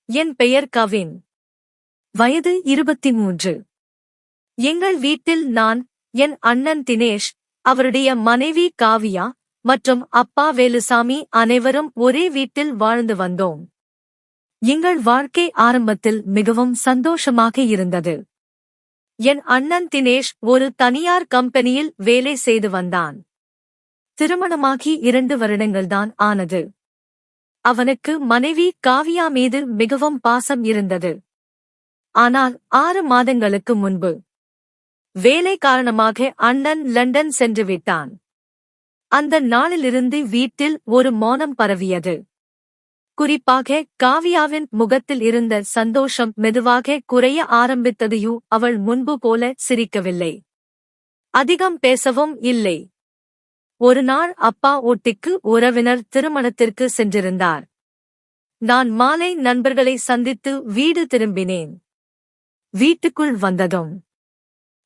என் பெயர் கவின். வயது 23. எங்கள் வீட்டில் நான், என் அண்ணன் தினேஷ், அவருடைய மனைவி காவியா மற்றும் அப்பா வேலுசாமி அனைவரும் ஒரே வீட்டில் வாழ்ந்து வந்தோம். எங்கள் வாழ்க்கை ஆரம்பத்தில் மிகவும் சந்தோஷமாக இருந்தது. என் அண்ணன் தினேஷ் ஒரு தனியார் கம்பெனியில் வேலை செய்து வந்தான். திருமணமாகி 2 வருடங்கள்தான் ஆனது. அவனுக்கு மனைவி காவியா மீது மிகவும் பாசம் இருந்தது. ஆனால் 6 மாதங்களுக்கு முன்பு வேலை காரணமாக அண்ணன் லண்டன் சென்று விட்டான். அந்த நாளிலிருந்து வீட்டில் ஒரு மௌனம் பரவியது. குறிப்பாக காவியாவின் முகத்தில் இருந்த சந்தோஷம் மெதுவாக குறைய ஆரம்பித்ததையோ. அவள் முன்பு போல சிரிக்கவில்லை, அதிகம் பேசவும் இல்லை. ஒரு நாள் அப்பா ஊட்டிக்கு உறவினர் திருமணத்திற்கு சென்றிருந்தார். நான் மாலை நண்பர்களை சந்தித்து வீடு திரும்பினேன். வீட்டுக்குள் வந்ததும்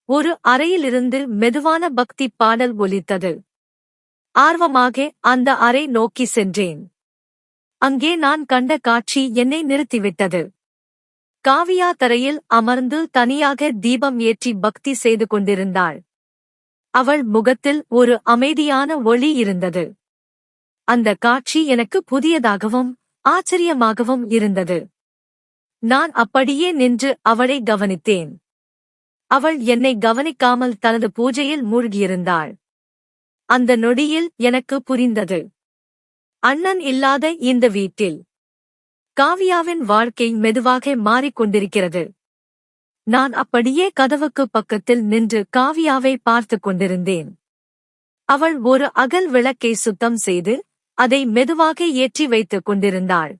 ஒரு அறையிலிருந்து மெதுவான பக்தி பாடல் ஒலித்தது. ஆர்வமாக அந்த அறை நோக்கி சென்றேன். அங்கே நான் கண்ட காட்சி என்னை நிறுத்திவிட்டது. காவியா தரையில் அமர்ந்து தனியாக தீபம் ஏற்றி பக்தி செய்து கொண்டிருந்தாள். அவள் முகத்தில் ஒரு அமைதியான ஒளி இருந்தது. அந்த காட்சி எனக்கு புதியதாகவும் ஆச்சரியமாகவும் இருந்தது. நான் அப்படியே நின்று அவளை கவனித்தேன். அவள் என்னை கவனிக்காமல் தனது பூஜையில் மூழ்கியிருந்தாள். அந்த நொடியில் எனக்கு புரிந்தது, அண்ணன் இல்லாத இந்த வீட்டில் காவியாவின் வாழ்க்கை மெதுவாக மாறிக்கொண்டிருக்கிறது. நான் அப்படியே கதவுக்கு பக்கத்தில் நின்று காவியாவை பார்த்துக் கொண்டிருந்தேன். அவள் ஒரு அகல் விளக்கை சுத்தம் செய்து அதை மெதுவாக ஏற்றி வைத்துக் கொண்டிருந்தாள்.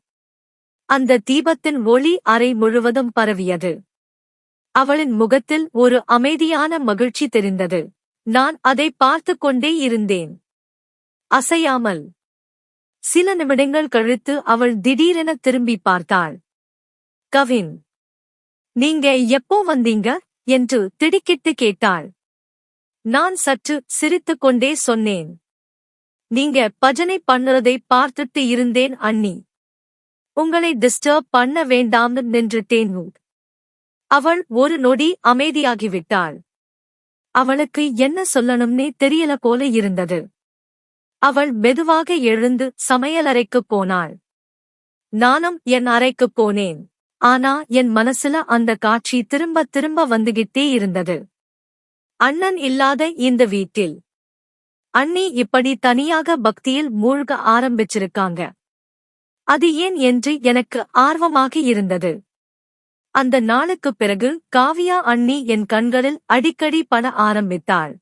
அந்த தீபத்தின் ஒளி அறை முழுவதும் பரவியது. அவளின் முகத்தில் ஒரு அமைதியான மகிழ்ச்சி தெரிந்தது. நான் அதை பார்த்துக் கொண்டே இருந்தேன், அசையாமல். சில நிமிடங்கள் கழித்து அவள் திடீரென திரும்பி பார்த்தாள். கவின், நீங்க எப்போ வந்தீங்க என்று திடுக்கிட்டு கேட்டாள். நான் சற்று சிரித்துக் கொண்டே சொன்னேன், நீங்க பஜனை பண்ணுறதை பார்த்துட்டு இருந்தேன் அண்ணி. உங்களை டிஸ்டர்ப் பண்ண வேண்டாம்னு நின்றுட்டேன். அவள் ஒரு நொடி அமைதியாகிவிட்டாள். அவளுக்கு என்ன சொல்லணும்னே தெரியல போல இருந்தது. அவள் மெதுவாக எழுந்து சமையலறைக்குப் போனாள். நானும் என் அறைக்குப் போனேன். ஆனா என் மனசுல அந்த காட்சி திரும்ப திரும்ப வந்துகிட்டே இருந்தது. அண்ணன் இல்லாத இந்த வீட்டில் அண்ணி இப்படி தனியாக பக்தியில் மூழ்க ஆரம்பிச்சிருக்காங்க. அது ஏன் என்று எனக்கு ஆர்வமாக இருந்தது. அந்த நாளுக்குப் பிறகு காவியா அண்ணி என் கண்களில் அடிக்கடி பட ஆரம்பித்தாள்.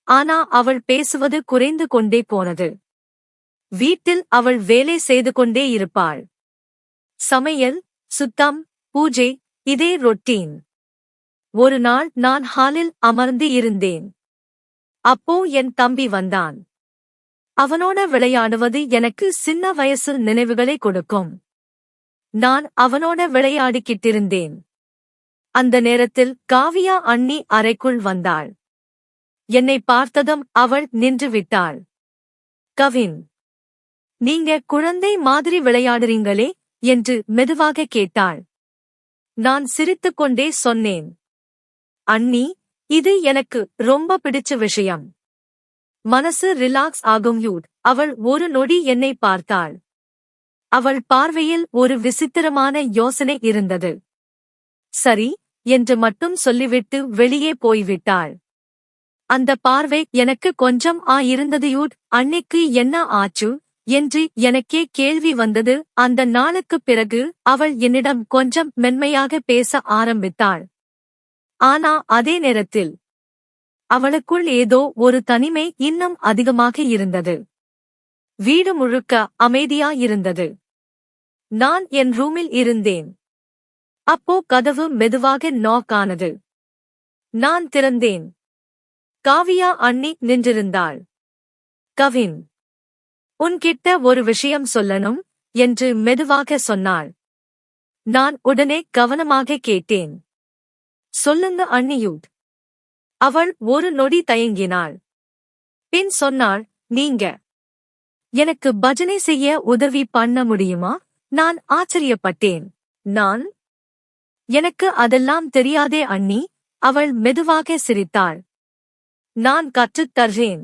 ஆனா அவள் பேசுவது குறைந்து கொண்டே போனது. வீட்டில் அவள் வேலை செய்து கொண்டே இருப்பாள். சமையல், சுத்தம், பூஜை, இதே ரொட்டீன். ஒரு நாள் நான் ஹாலில் அமர்ந்து இருந்தேன். அப்போ என் தம்பி வந்தான். அவனோட விளையாடுவது எனக்கு சின்ன வயசு நினைவுகளை கொடுக்கும். நான் அவனோட விளையாடிக்கிட்டிருந்தேன். அந்த நேரத்தில் காவியா அண்ணி அறைக்குள் வந்தாள். என்னை பார்த்ததும் அவள் நின்று விட்டாள். கவின், நீங்க குழந்தை மாதிரி விளையாடுறீங்களே என்று மெதுவாக கேட்டாள். நான் சிரித்துக்கொண்டே சொன்னேன், அண்ணி, இது எனக்கு ரொம்ப பிடிச்ச விஷயம். மனசு ரிலாக்ஸ் ஆகும். அவள் ஒரு நொடி என்னை பார்த்தாள். அவள் பார்வையில் ஒரு விசித்திரமான யோசனை இருந்தது. சரி என்று மட்டும் சொல்லிவிட்டு வெளியே போய்விட்டாள். அந்த பார்வை எனக்கு கொஞ்சம் இருந்தது. அன்னைக்கு என்ன ஆச்சு என்று எனக்கே கேள்வி வந்தது. அந்த நாளுக்குப் பிறகு அவள் என்னிடம் கொஞ்சம் மென்மையாக பேச ஆரம்பித்தாள். ஆனா அதே நேரத்தில் அவளுக்குள் ஏதோ ஒரு தனிமை இன்னும் அதிகமாக இருந்தது. வீடு முழுக்க அமைதியாயிருந்தது. நான் என் ரூமில் இருந்தேன். அப்போ கதவு மெதுவாக நாக் ஆனது. நான் திறந்தேன். காவியா அண்ணி நின்றிருந்தாள். கவின், உன்கிட்ட ஒரு விஷயம் சொல்லணும் என்று மெதுவாக சொன்னாள். நான் உடனே கவனமாக கேட்டேன். சொல்லுங்க அண்ணியூட். அவள் ஒரு நொடி தயங்கினாள். பின் சொன்னாள், நீங்க எனக்கு பஜனை செய்ய உதவி பண்ண முடியுமா? நான் ஆச்சரியப்பட்டேன். நான், எனக்கு அதெல்லாம் தெரியாதே அண்ணி. அவள் மெதுவாக சிரித்தாள். நான் கற்றுத் தர்றேன்.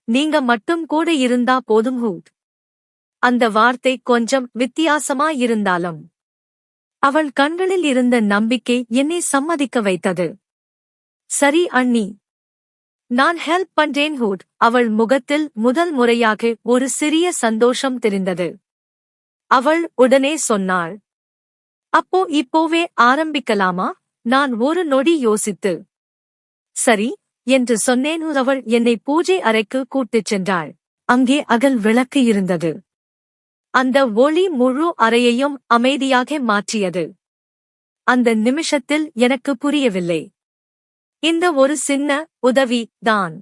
நீங்க மட்டும் கூட இருந்தா போதும் ஹூட். அந்த வார்த்தை கொஞ்சம் வித்தியாசமா இருந்தாலும் அவள் கண்களில் இருந்த நம்பிக்கை என்னை சம்மதிக்க வைத்தது. சரி அண்ணி, நான் ஹெல்ப் பண்றேன் ஹூட். அவள் முகத்தில் முதல் முறையாக ஒரு சிறிய சந்தோஷம் தெரிந்தது. அவள் உடனே சொன்னாள், அப்போ இப்போவே ஆரம்பிக்கலாமா? நான் ஒரு நொடி யோசித்து, சரி என்று சொன்னேன். அவள் என்னை பூஜை அறைக்கு கூட்டிச் சென்றாள். அங்கே அகல் விளக்கு இருந்தது. அந்த ஒளி முழு அறையையும் அமைதியாக மாற்றியது. அந்த நிமிஷத்தில் எனக்கு புரியவில்லை, இந்த ஒரு சின்ன உதவி தான்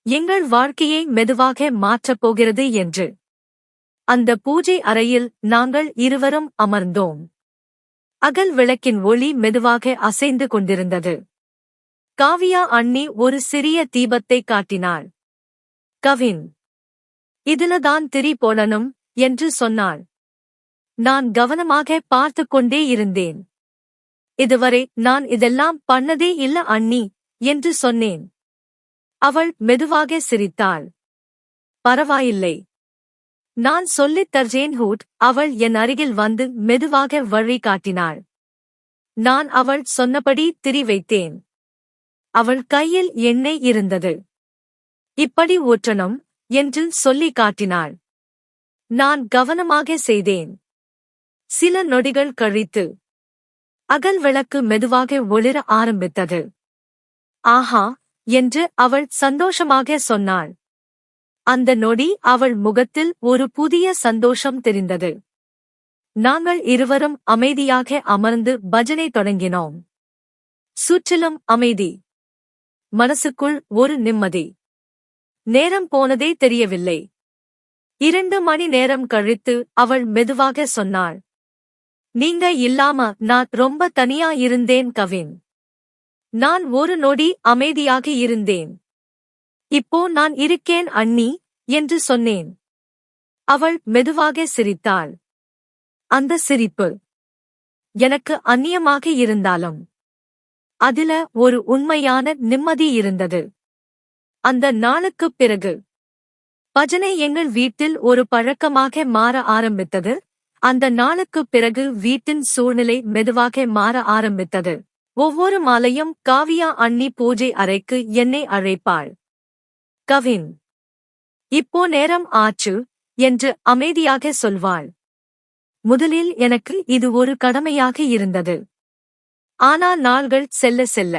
எங்கள் வாழ்க்கையை மெதுவாக மாற்றப் போகிறது என்று. அந்த பூஜை அறையில் நாங்கள் இருவரும் அமர்ந்தோம். அகல் விளக்கின் ஒளி மெதுவாக அசைந்து கொண்டிருந்தது. காவியா அண்ணி ஒரு சிறிய தீபத்தை காட்டினாள். கவின், இதுலதான் திரி போடணும் என்று சொன்னாள். நான் கவனமாக பார்த்து கொண்டே இருந்தேன். இதுவரை நான் இதெல்லாம் பண்ணதே இல்ல அண்ணி என்று சொன்னேன். அவள் மெதுவாக சிரித்தாள். பரவாயில்லை, நான் சொல்லித் தர்றேன் ஹூட். அவள் என் அருகில் வந்து மெதுவாக வழி காட்டினாள். நான் அவள் சொன்னபடி திரி வைத்தேன். அவள் கையில் எண்ணெய் இருந்தது. இப்படி ஊற்றணும் என்று சொல்லி காட்டினாள். நான் கவனமாக செய்தேன். சில நொடிகள் கழித்து அகல் விளக்கு மெதுவாக ஒளிர ஆரம்பித்தது. ஆஹா என்று அவள் சந்தோஷமாக சொன்னாள். அந்த நொடி அவள் முகத்தில் ஒரு புதிய சந்தோஷம் தெரிந்தது. நாங்கள் இருவரும் அமைதியாக அமர்ந்து பஜனை தொடங்கினோம். சுற்றிலும் அமைதி, மனசுக்குள் ஒரு நிம்மதி. நேரம் போனதே தெரியவில்லை. 2 மணி நேரம் கழித்து அவள் மெதுவாக சொன்னாள், நீங்க இல்லாம நான் ரொம்ப தனியா இருந்தேன் கவின். நான் ஒரு நொடி அமைதியாக இருந்தேன். இப்போ நான் இருக்கேன் அண்ணி என்று சொன்னேன். அவள் மெதுவாக சிரித்தாள். அந்த சிரிப்பு எனக்கு அந்நியமாக இருந்தாலும் அதில ஒரு உண்மையான நிம்மதி இருந்தது. அந்த நாளுக்குப் பிறகு பஜனை எங்கள் வீட்டில் ஒரு பழக்கமாக மாற ஆரம்பித்தது. அந்த நாளுக்குப் பிறகு வீட்டின் சூழ்நிலை மெதுவாக மாற ஆரம்பித்தது. ஒவ்வொரு மாலையும் காவியா அண்ணி பூஜை அறைக்கு என்னை அழைப்பாள். கவின், இப்போ நேரம் ஆச்சு என்று அமைதியாக சொல்வாள். முதலில் எனக்கு இது ஒரு கடமையாக இருந்தது. ஆனால் நாள்கள் செல்ல செல்ல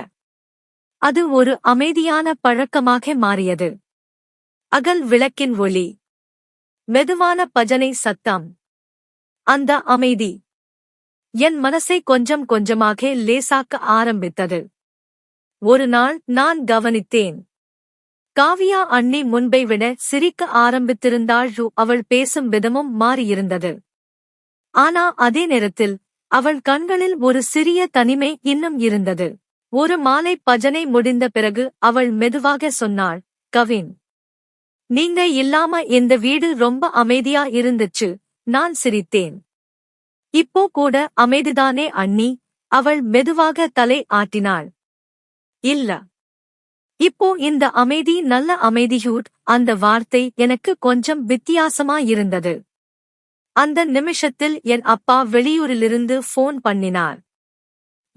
அது ஒரு அமைதியான பழக்கமாக மாறியது. அகல் விளக்கின் ஒளி, மெதுவான பஜனை சத்தம், அந்த அமைதி என் மனசை கொஞ்சம் கொஞ்சமாக லேசாக்க ஆரம்பித்தது. ஒரு நாள் நான் கவனித்தேன். காவியா அண்ணி முன்பை விட சிரிக்க ஆரம்பித்திருந்தாள். அவள் பேசும் விதமும் மாறியிருந்தது. ஆனா அதே நேரத்தில் அவள் கண்களில் ஒரு சிறிய தனிமை இன்னும் இருந்தது. ஒரு மாலை பஜனை முடிந்த பிறகு அவள் மெதுவாக சொன்னாள், கவின், நீங்க இல்லாம இந்த வீடு ரொம்ப அமைதியா இருந்துச்சு. நான் சிரித்தேன். இப்போ கூட அமைதிதானே அண்ணி? அவள் மெதுவாக தலை ஆட்டினாள். இல்ல, இப்போ இந்த அமைதி நல்ல அமைதியூட். அந்த வார்த்தை எனக்கு கொஞ்சம் வித்தியாசமா இருந்தது. அந்த நிமிஷத்தில் என் அப்பா வெளியூரிலிருந்து போன் பண்ணினார்.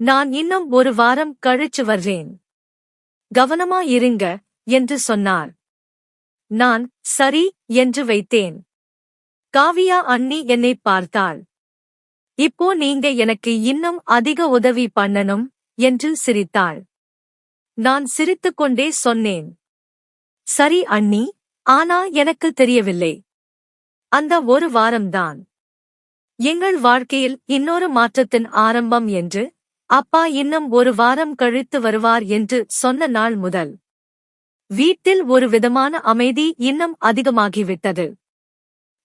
நான் இன்னும் ஒரு வாரம் கழிச்சு வர்றேன், கவனமா இருங்க என்று சொன்னார். நான் சரி என்று வைத்தேன். காவியா அண்ணி என்னை பார்த்தாள். இப்போ நீங்க எனக்கு இன்னும் அதிக உதவி பண்ணணும் என்று சிரித்தாள். நான் சிரித்துக்கொண்டே சொன்னேன், சரி அண்ணி, ஆனா எனக்கு தெரியவில்லை அந்த ஒரு வாரம்தான் எங்கள் வாழ்க்கையில் இன்னொரு மாற்றத்தின் ஆரம்பம் என்று. அப்பா இன்னும் ஒரு வாரம் கழித்து வருவார் என்று சொன்ன நாள் முதல் வீட்டில் ஒரு விதமான அமைதி இன்னும் அதிகமாகிவிட்டது.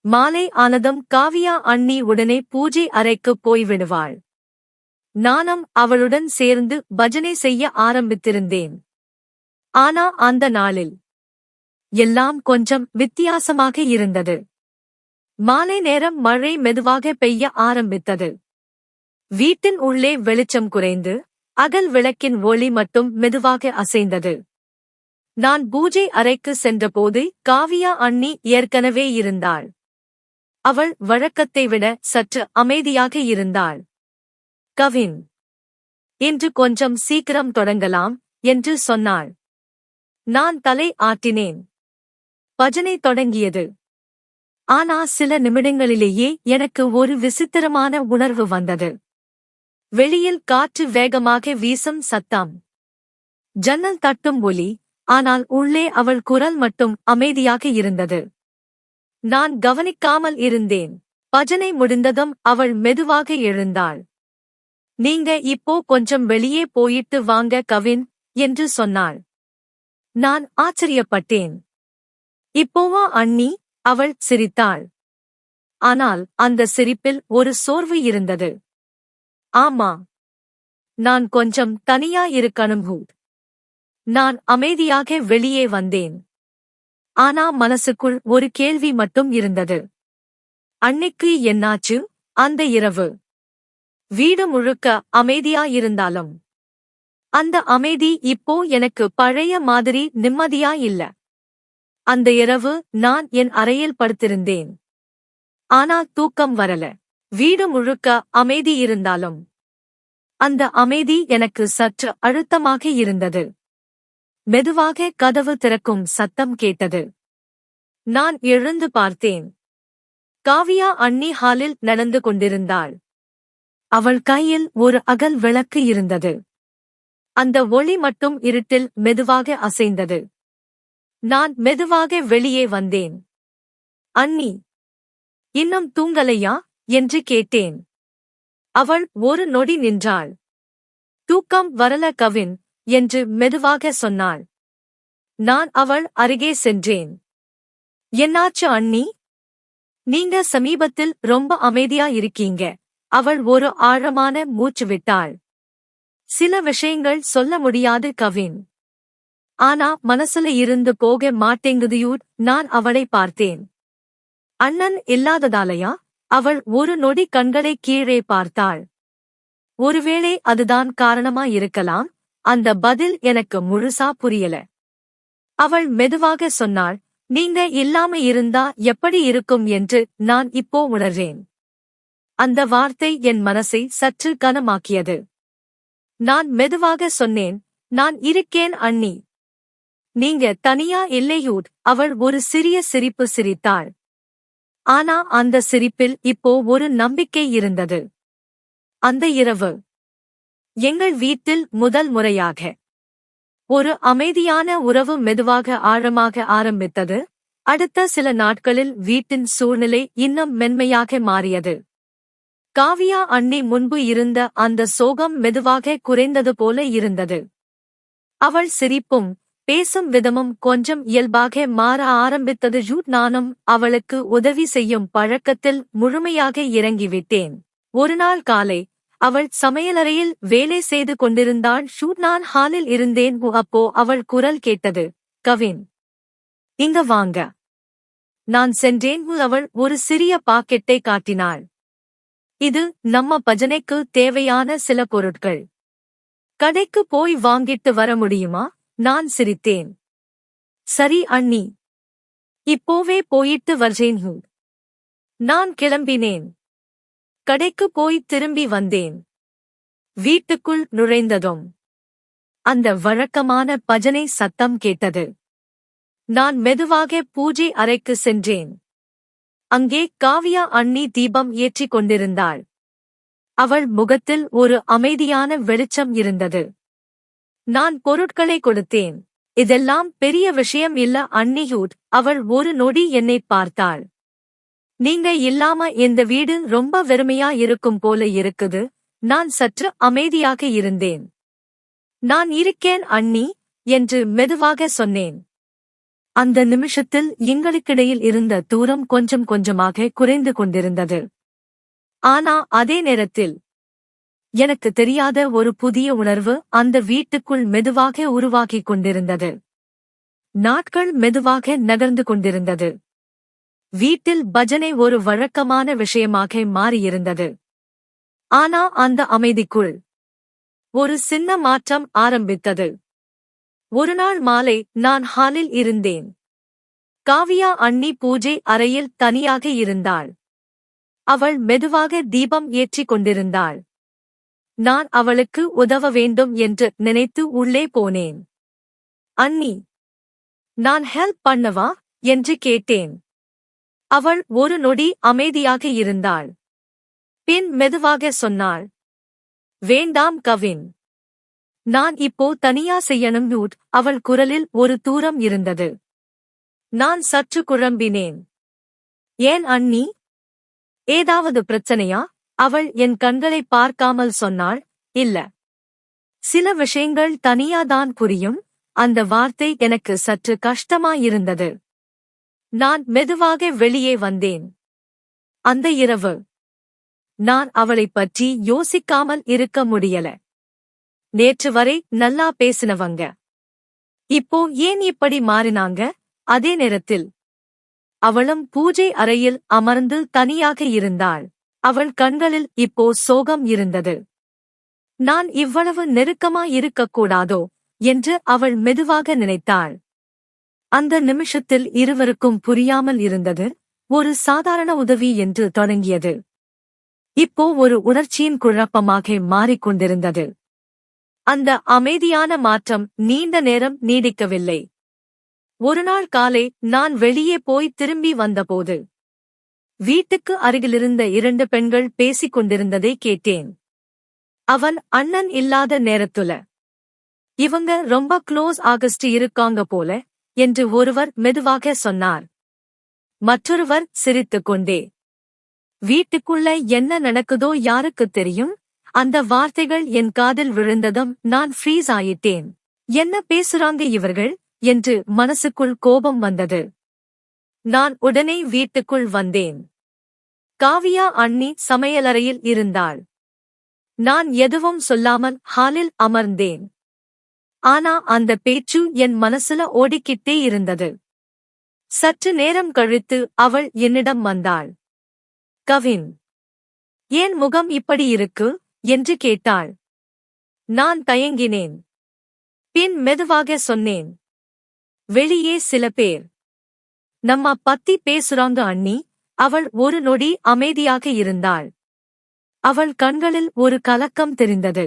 மாலை ஆனதும் காவியா அண்ணி உடனே பூஜை அறைக்குப் போய்விடுவாள். நானும் அவளுடன் சேர்ந்து பஜனை செய்ய ஆரம்பித்திருந்தேன். ஆனா அந்த நாளில் எல்லாம் கொஞ்சம் வித்தியாசமாக இருந்தது. மாலை நேரம் மழை மெதுவாக பெய்ய ஆரம்பித்தது. வீட்டின் உள்ளே வெளிச்சம் குறைந்து அகல் விளக்கின் ஒளி மட்டும் மெதுவாக அசைந்தது. நான் பூஜை அறைக்கு சென்றபோது காவியா அண்ணி ஏற்கனவே இருந்தாள். அவள் வழக்கத்தை விட சற்று அமைதியாக இருந்தாள். கவின், இன்று கொஞ்சம் சீக்கிரம் தொடங்கலாம் என்று சொன்னாள். நான் தலை ஆட்டினேன். பஜனை தொடங்கியது. ஆனா சில நிமிடங்களிலேயே எனக்கு ஒரு விசித்திரமான உணர்வு வந்தது. வெளியில் காற்று வேகமாக வீசும் சத்தம், ஜன்னல் தட்டும் ஒலி, ஆனால் உள்ளே அவள் குரல் மட்டும் அமைதியாக இருந்தது. நான் கவனிக்காமல் இருந்தேன். பஜனை முடிந்ததும் அவள் மெதுவாக எழுந்தாள். நீங்க இப்போ கொஞ்சம் வெளியே போயிட்டு வாங்க கவின் என்று சொன்னாள். நான் ஆச்சரியப்பட்டேன். இப்போவா அண்ணி? அவள் சிரித்தாள். ஆனால் அந்த சிரிப்பில் ஒரு சோர்வு இருந்தது. ஆமா, நான் கொஞ்சம் தனியா இருக்கணும். நான் அமைதியாக வெளியே வந்தேன். ஆனா மனசுக்குள் ஒரு கேள்வி மட்டும் இருந்தது. அன்னைக்கு என்னாச்சு? அந்த இரவு வீடு முழுக்க அமைதியாயிருந்தாலும் அந்த அமைதி இப்போ எனக்கு பழைய மாதிரி நிம்மதியா இல்ல. அந்த இரவு நான் என் அறையில் படுத்திருந்தேன். ஆனா தூக்கம் வரல. வீடு முழுக்க அமைதி இருந்தாலும் அந்த அமைதி எனக்கு சற்று அழுத்தமாக இருந்தது. மெதுவாக கதவு திறக்கும் சத்தம் கேட்டது. நான் எழுந்து பார்த்தேன். காவியா அண்ணி ஹாலில் நடந்து கொண்டிருந்தாள். அவள் கையில் ஒரு அகல் விளக்கு இருந்தது. அந்த ஒளி மட்டும் இருட்டில் மெதுவாக அசைந்தது. நான் மெதுவாக வெளியே வந்தேன். அண்ணி, இன்னும் தூங்கலையா என்று கேட்டேன். அவள் ஒரு நொடி நின்றாள். தூக்கம் வரல கவின் என்று மெதுவாக சொன்னாள். நான் அவள் அருகே சென்றேன். என்னாச்சு அண்ணி? நீங்க சமீபத்தில் ரொம்ப அமைதியா இருக்கீங்க. அவள் ஒரு ஆழமான மூச்சு விட்டாள். சில விஷயங்கள் சொல்ல முடியாது கவின். ஆனா மனசுல இருந்து போக மாட்டேங்குதியூட். நான் அவளை பார்த்தேன். அண்ணன் இல்லாததாலையா? அவள் ஒரு நொடி கண்களை கீழே பார்த்தாள். ஒருவேளை அதுதான் காரணமா இருக்கலாம். அந்த பதில் எனக்கு முழுசா புரியல. அவள் மெதுவாக சொன்னாள், நீங்க இல்லாம இருந்தா எப்படி இருக்கும் என்று நான் இப்போ உணர்றேன். அந்த வார்த்தை என் மனசை சற்று கனமாக்கியது. நான் மெதுவாக சொன்னேன், நான் இருக்கேன் அண்ணி. நீங்க தனியா இல்லையூட். அவள் ஒரு சிறிய சிரிப்பு சிரித்தாள். ஆனா அந்த சிரிப்பில் இப்போ ஒரு நம்பிக்கை இருந்தது. அந்த இரவு எங்கள் வீட்டில் முதல் முறையாக ஒரு அமைதியான உறவு மெதுவாக ஆழமாக ஆரம்பித்தது. அடுத்த சில நாட்களில் வீட்டின் சூழ்நிலை இன்னும் மென்மையாக மாறியது. காவியா அண்ணி முன்பு இருந்த அந்த சோகம் மெதுவாக குறைந்தது போல இருந்தது. அவள் சிரிப்பும் பேசும் விதமும் கொஞ்சம் இயல்பாக மாற ஆரம்பித்தது. நானும் அவளுக்கு உதவி செய்யும் பழக்கத்தில் முழுமையாக இறங்கிவிட்டேன். ஒருநாள் காலை அவள் சமையலறையில் வேலை செய்து கொண்டிருந்தாள். நான் ஹாலில் இருந்தேன். அப்போ அவள் குரல் கேட்டது. கவின், இங்க வாங்க. நான் சென்றேன். அவள் ஒரு சிறிய பாக்கெட்டை காட்டினாள். இது நம்ம பஜனைக்கு தேவையான சில பொருட்கள். கடைக்கு போய் வாங்கிட்டு வர முடியுமா? நான் சிரித்தேன். சரி அண்ணி, இப்போவே போயிட்டு வர்றேன். நான் கிளம்பினேன். கடைக்கு போய் திரும்பி வந்தேன். வீட்டுக்குள் நுழைந்ததும் அந்த வழக்கமான பஜனை சத்தம் கேட்டது. நான் மெதுவாக பூஜை அறைக்கு சென்றேன். அங்கே காவியா அண்ணி தீபம் ஏற்றிக் கொண்டிருந்தாள். அவள் முகத்தில் ஒரு அமைதியான வெளிச்சம் இருந்தது. நான் பொருட்களை கொடுத்தேன். இதெல்லாம் பெரிய விஷயம் இல்ல அண்ணியூட். அவள் ஒரு நொடி என்னை பார்த்தாள். நீங்க இல்லாம இந்த வீடு ரொம்ப வெறுமையா இருக்கும் போல இருக்குது. நான் சற்று அமைதியாக இருந்தேன். நான் இருக்கேன் அண்ணி என்று மெதுவாக சொன்னேன். அந்த நிமிஷத்தில் எங்களுக்கிடையில் இருந்த தூரம் கொஞ்சம் கொஞ்சமாக குறைந்து கொண்டிருந்தது. ஆனா அதே நேரத்தில் எனக்கு தெரியாத ஒரு புதிய உணர்வு அந்த வீட்டுக்குள் மெதுவாக உருவாகிக் கொண்டிருந்தது. நாட்கள் மெதுவாக நகர்ந்து கொண்டிருந்தது. வீட்டில் பஜனை ஒரு வழக்கமான விஷயமாக மாறியிருந்தது. ஆனா அந்த அமைதிக்குள் ஒரு சின்ன மாற்றம் ஆரம்பித்தது. ஒருநாள் மாலை நான் ஹாலில் இருந்தேன். காவியா அண்ணி பூஜை அறையில் தனியாக இருந்தாள். அவள் மெதுவாக தீபம் ஏற்றிக் கொண்டிருந்தாள். நான் அவளுக்கு உதவ வேண்டும் என்று நினைத்து உள்ளே போனேன். அண்ணி, நான் ஹெல்ப் பண்ணவா என்று கேட்டேன். அவள் ஒரு நொடி அமைதியாக இருந்தாள். பின் மெதுவாக சொன்னாள், வேண்டாம் கவின். நான் இப்போ தனியா செய்யணும். அவள் குரலில் ஒரு தூரம் இருந்தது. நான் சற்று குழம்பினேன். ஏன் அண்ணி? ஏதாவது பிரச்சனையா? அவள் என் கண்களை பார்க்காமல் சொன்னாள், இல்ல. சில விஷயங்கள் தனியாதான் புரியும். அந்த வார்த்தை எனக்கு சற்று கஷ்டமாயிருந்தது. நான் மெதுவாக வெளியே வந்தேன். அந்த இரவு நான் அவளைப் பற்றி யோசிக்காமல் இருக்க முடியல. நேற்று வரை நல்லா பேசினவங்க இப்போ ஏன் இப்படி மாறினாங்க? அதே நேரத்தில் அவளும் பூஜை அறையில் அமர்ந்து தனியாக இருந்தாள். அவள் கண்களில் இப்போ சோகம் இருந்தது. நான் இவ்வளவு நெருக்கமா இருக்கக்கூடாதோ என்று அவள் மெதுவாக நினைத்தாள். அந்த நிமிஷத்தில் இருவருக்கும் புரியாமல் இருந்தது. ஒரு சாதாரண உதவி என்று தொடங்கியது இப்போ ஒரு உணர்ச்சியின் குழப்பமாக மாறிக்கொண்டிருந்தது. அந்த அமைதியான மாற்றம் நீண்ட நேரம் நீடிக்கவில்லை. ஒருநாள் காலை நான் வெளியே போய் திரும்பி வந்தபோது வீட்டுக்கு அருகிலிருந்த 2 பெண்கள் பேசிக் கொண்டிருந்ததை கேட்டேன். அவன் அண்ணன் இல்லாத நேரத்துல இவங்க ரொம்ப க்ளோஸ் ஆகஸ்ட் இருக்காங்க போல என்று ஒருவர் மெதுவாக சொன்னார். மற்றொருவர் சிரித்துக்கொண்டே, வீட்டுக்குள்ள என்ன நடக்குதோ யாருக்குத் தெரியும்? அந்த வார்த்தைகள் என் காதில் விழுந்ததும் நான் ஃப்ரீஸ் ஆயிட்டேன். என்ன பேசுறாங்க இவர்கள் என்று மனசுக்குள் கோபம் வந்தது. நான் உடனே வீட்டுக்குள் வந்தேன். காவியா அண்ணி சமையலறையில் இருந்தாள். நான் எதுவும் சொல்லாமல் ஹாலில் அமர்ந்தேன். ஆனா அந்த பேச்சு என் மனசுல ஓடிக்கிட்டே இருந்தது. சற்று நேரம் கழித்து அவள் என்னிடம் வந்தாள். கவின், ஏன் முகம் இப்படி இருக்கு என்று கேட்டாள். நான் தயங்கினேன். பின் மெதுவாக சொன்னேன், வெளியே சில பேர் நம்ம பத்தி பேசுறாங்க அண்ணி. அவள் ஒரு நொடி அமைதியாக இருந்தாள். அவள் கண்களில் ஒரு கலக்கம் தெரிந்தது.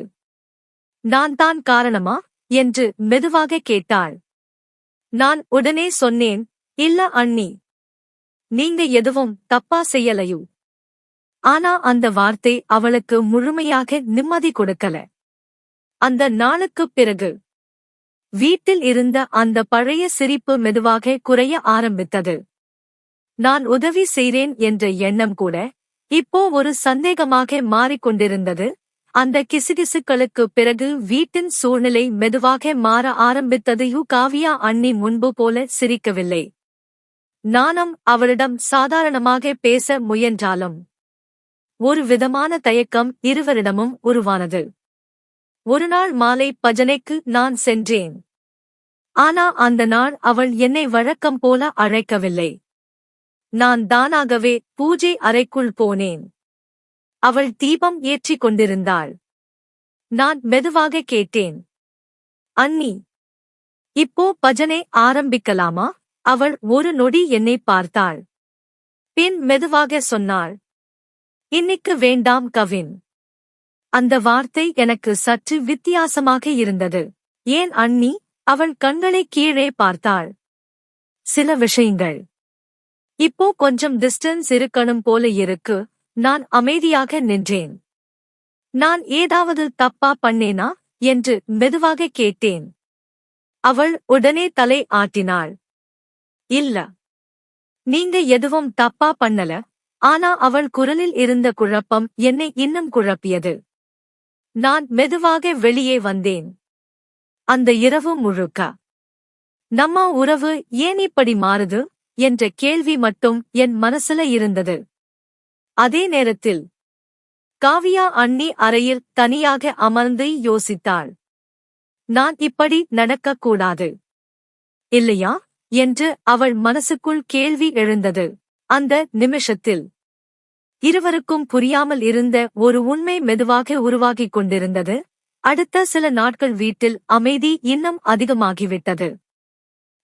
நான் தான் காரணமா என்று மெதுவாக கேட்டாள். நான் உடனே சொன்னேன், இல்ல அண்ணி, நீங்க எதுவும் தப்பா செய்யலையோ. ஆனா அந்த வார்த்தை அவளுக்கு முழுமையாக நிம்மதி கொடுக்கல. அந்த நாளுக்குப் பிறகு வீட்டில் இருந்த அந்த பழைய சிரிப்பு மெதுவாக குறைய ஆரம்பித்தது. நான் உதவி செய்றேன் என்ற எண்ணம் கூட இப்போ ஒரு சந்தேகமாக மாறிக்கொண்டிருந்தது. அந்த கிசுகிசுக்களுக்குப் பிறகு வீட்டின் சூழ்நிலை மெதுவாக மாற ஆரம்பித்தது. காவியா அண்ணி முன்பு போல சிரிக்கவில்லை. நானும் அவளிடம் சாதாரணமாக பேச முயன்றாலும் ஒரு விதமான தயக்கம் இருவரிடமும் உருவானது. ஒருநாள் மாலை பஜனைக்கு நான் சென்றேன். ஆனா அந்த நாள் அவள் என்னை வழக்கம் போல அழைக்கவில்லை. நான் தானாகவே பூஜை அறைக்குள் போனேன். அவள் தீபம் ஏற்றிக் கொண்டிருந்தாள். நான் மெதுவாக கேட்டேன், அண்ணி, இப்போ பஜனை ஆரம்பிக்கலாமா? அவள் ஒரு நொடி என்னை பார்த்தாள். பின் மெதுவாக சொன்னாள், இன்னைக்கு வேண்டாம் கவின். அந்த வார்த்தை எனக்கு சற்று வித்தியாசமாக இருந்தது. ஏன் அண்ணி? அவள் கண்களை கீழே பார்த்தாள். சில விஷயங்கள் இப்போ கொஞ்சம் டிஸ்டன்ஸ் இருக்கணும் போல இருக்கு. நான் அமைதியாக நின்றேன். நான் ஏதாவது தப்பா பண்ணேனா என்று மெதுவாக கேட்டேன். அவள் உடனே தலை ஆட்டினாள். இல்ல, நீங்க எதுவும் தப்பா பண்ணல. ஆனா அவள் குரலில் இருந்த குழப்பம் என்னை இன்னும் குழப்பியது. நான் மெதுவாக வெளியே வந்தேன். அந்த இரவு முழுக்க நம்ம உறவு ஏன் இப்படி மாறுது என்ற கேள்வி மட்டும் என் மனசுல இருந்தது. அதே நேரத்தில் காவியா அண்ணி அறையில் தனியாக அமர்ந்து யோசித்தாள். நான் இப்படி நடக்கக்கூடாது இல்லையா என்று அவள் மனசுக்குள் கேள்வி எழுந்தது. அந்த நிமிஷத்தில் இருவருக்கும் புரியாமல் இருந்த ஒரு உண்மை மெதுவாக உருவாகிக் கொண்டிருந்தது. அடுத்த சில நாட்கள் வீட்டில் அமைதி இன்னும் அதிகமாகிவிட்டது.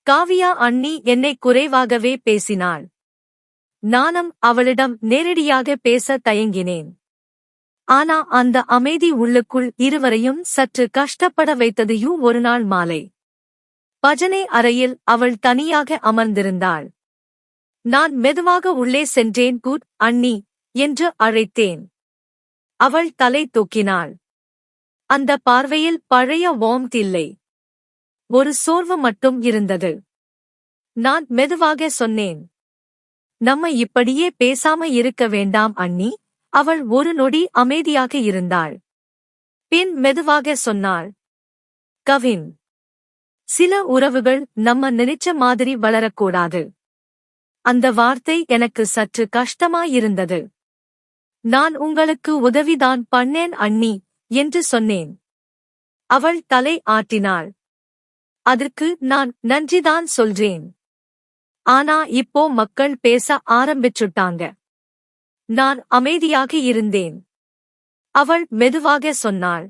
காவியா அண்ணி என்னை குறைவாகவே பேசினாள். நானும் அவளிடம் நேரடியாக பேச தயங்கினேன். ஆனா அந்த அமைதி உள்ளுக்குள் இருவரையும் சற்று கஷ்டப்பட வைத்ததையும். ஒருநாள் மாலை பஜனை அறையில் அவள் தனியாக அமர்ந்திருந்தாள். நான் மெதுவாக உள்ளே சென்றேன். குட் அண்ணி என்று அழைத்தேன். அவள் தலை தூக்கினாள். அந்த பார்வையில் பழைய வார்ம்த் இல்லை, ஒரு சோர்வு மட்டும் இருந்தது. நான் மெதுவாக சொன்னேன், நம்ம இப்படியே பேசாம இருக்க வேண்டாம் அண்ணி. அவள் ஒரு நொடி அமைதியாக இருந்தாள். பின் மெதுவாக சொன்னாள், கவின், சில உறவுகள் நம்ம நினைச்ச மாதிரி வளரக்கூடாது. அந்த வார்த்தை எனக்கு சற்று கஷ்டமாயிருந்தது. நான் உங்களுக்கு உதவிதான் பண்ணேன் அண்ணி என்று சொன்னேன். அவள் தலை ஆட்டினாள். அதற்கு நான் நன்றிதான் சொல்றேன். ஆனா இப்போ மக்கள் பேச ஆரம்பிச்சுட்டாங்க. நான் அமைதியாக இருந்தேன். அவள் மெதுவாக சொன்னாள்,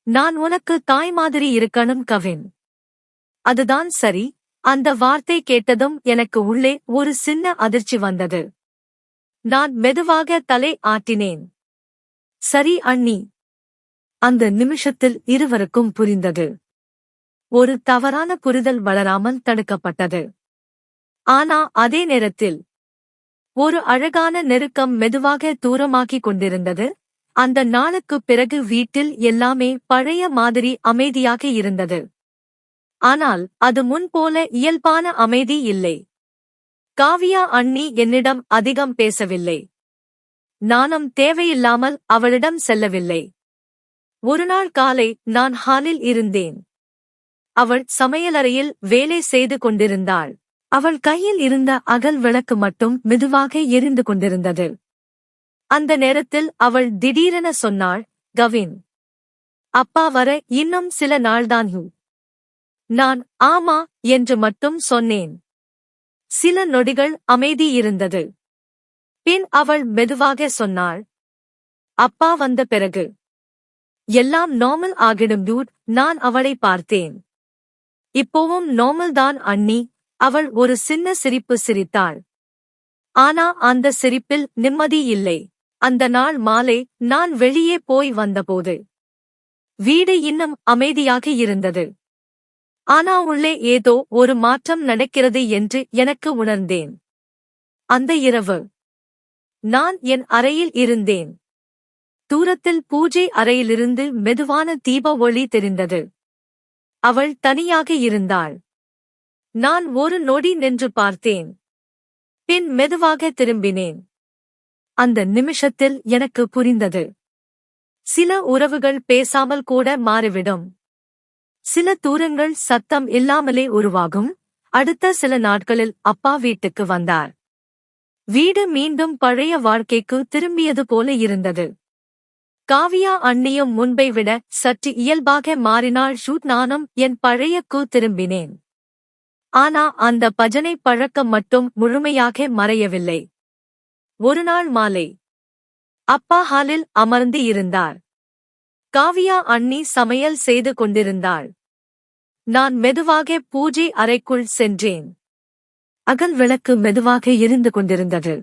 நான் உனக்கு தாய் மாதிரி இருக்கணும் கவின். அதுதான் சரி. அந்த வார்த்தை கேட்டதும் எனக்கு உள்ளே ஒரு சின்ன அதிர்ச்சி வந்தது. நான் மெதுவாக தலை ஆட்டினேன். சரி அண்ணி. அந்த நிமிஷத்தில் இருவருக்கும் புரிந்தது. ஒரு தவறான புரிதல் வளராமல் தடுக்கப்பட்டது. ஆனா அதே நேரத்தில் ஒரு அழகான நெருக்கம் மெதுவாக தூரமாகிக் கொண்டிருந்தது. அந்த நாளுக்குப் பிறகு வீட்டில் எல்லாமே பழைய மாதிரி அமைதியாக இருந்தது. ஆனால் அது முன்போல இயல்பான அமைதி இல்லை. காவியா அண்ணி என்னிடம் அதிகம் பேசவில்லை. நானும் தேவையில்லாமல் அவளிடம் செல்லவில்லை. ஒருநாள் காலை நான் ஹாலில் இருந்தேன். அவள் சமையலறையில் வேலை செய்து கொண்டிருந்தாள். அவள் கையில் இருந்த அகல் விளக்கு மட்டும் மெதுவாக எரிந்து கொண்டிருந்தது. அந்த நேரத்தில் அவள் திடீரென சொன்னாள், கவின், அப்பா வர இன்னும் சில நாள்தான். நான் ஆமா என்று மட்டும் சொன்னேன். சில நொடிகள் அமைதி இருந்தது. பின் அவள் மெதுவாக சொன்னாள், அப்பா வந்த பிறகு எல்லாம் நார்மல் ஆகிடும் டூட். நான் அவளை பார்த்தேன். இப்போவும் நார்மல் தான் அண்ணி. அவள் ஒரு சின்ன சிரிப்பு சிரித்தாள். ஆனா அந்த சிரிப்பில் நிம்மதி இல்லை. அந்த நாள் மாலை நான் வெளியே போய் வந்தபோது வீடு இன்னும் அமைதியாக இருந்தது. ஆனா உள்ளே ஏதோ ஒரு மாற்றம் நடக்கிறது என்று எனக்கு உணர்ந்தேன். அந்த இரவு நான் என் அறையில் இருந்தேன். தூரத்தில் பூஜை அறையிலிருந்து மெதுவான தீப ஒளி தெரிந்தது. அவள் தனியாக இருந்தாள். நான் ஒரு நொடி நின்று பார்த்தேன். பின் மெதுவாக திரும்பினேன். அந்த நிமிஷத்தில் எனக்கு புரிந்தது. சில உறவுகள் பேசாமல் கூட மாறிவிடும். சில தூரங்கள் சத்தம் இல்லாமலே உருவாகும். அடுத்த சில நாட்களில் அப்பா வீட்டுக்கு வந்தார். வீடு மீண்டும் பழைய வாழ்க்கைக்கு திரும்பியது போல இருந்தது. காவியா அண்ணியும் முன்பை விட சற்று இயல்பாக மாறினாள். நானும் என் பழையக்கு திரும்பினேன். ஆனா அந்த பஜனை பழக்கம் மட்டும் முழுமையாக மறையவில்லை. ஒருநாள் மாலை அப்பா ஹாலில் அமர்ந்து இருந்தார். காவியா அண்ணி சமையல் செய்து கொண்டிருந்தாள். நான் மெதுவாக பூஜை அறைக்குள் சென்றேன். அகல் விளக்கு மெதுவாக எரிந்து கொண்டிருந்தது.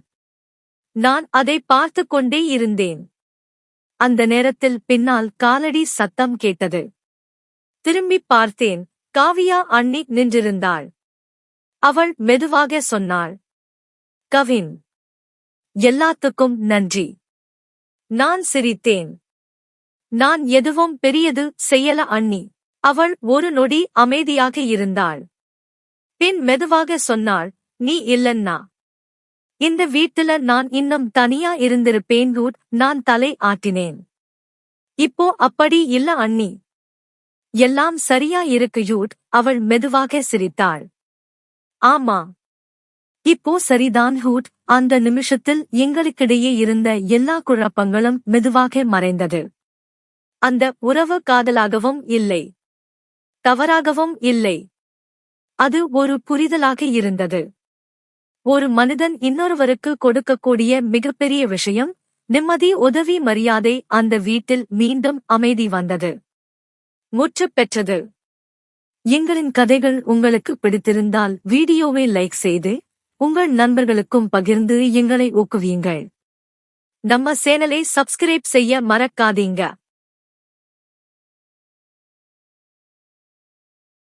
நான் அதை பார்த்து கொண்டே இருந்தேன். அந்த நேரத்தில் பின்னால் காலடி சத்தம் கேட்டது. திரும்பிப் பார்த்தேன். காவியா அண்ணி நின்றிருந்தாள். அவள் மெதுவாக சொன்னாள், கவின், எல்லாத்துக்கும் நன்றி. நான் சிரித்தேன். நான் எதுவும் பெரியது செய்யல அண்ணி. அவள் ஒரு நொடி அமைதியாக இருந்தாள். பின் மெதுவாக சொன்னாள், நீ இல்லன்னா இந்த வீட்டுல நான் இன்னும் தனியா இருந்திருப்பேன். நான் தலை ஆட்டினேன். இப்போ அப்படி இல்ல அண்ணி. எல்லாம் சரியா இருக்கு. அவள் மெதுவாக சிரித்தாள். ஆமா, இப்போ சரிதான். அந்த நிமிஷத்தில் எங்களுக்கிடையே இருந்த எல்லா குழப்பங்களும் மெதுவாக மறைந்தது. அந்த உறவு காதலாகவும் இல்லை, தவறாகவும் இல்லை. அது ஒரு புரிதலாக இருந்தது. ஒரு மனிதன் இன்னொருவருக்கு கொடுக்கக்கூடிய மிகப்பெரிய விஷயம் நிம்மதி, உதவி, மரியாதை. அந்த வீட்டில் மீண்டும் அமைதி வந்தது, முற்றுப் பெற்றது. எங்களின் கதைகள் உங்களுக்கு பிடித்திருந்தால் வீடியோவை லைக் செய்து உங்கள் நண்பர்களுக்கும் பகிர்ந்து எங்களை ஊக்குவியுங்கள். நம்ம சேனலை சப்ஸ்கிரைப் செய்ய மறக்காதீங்க.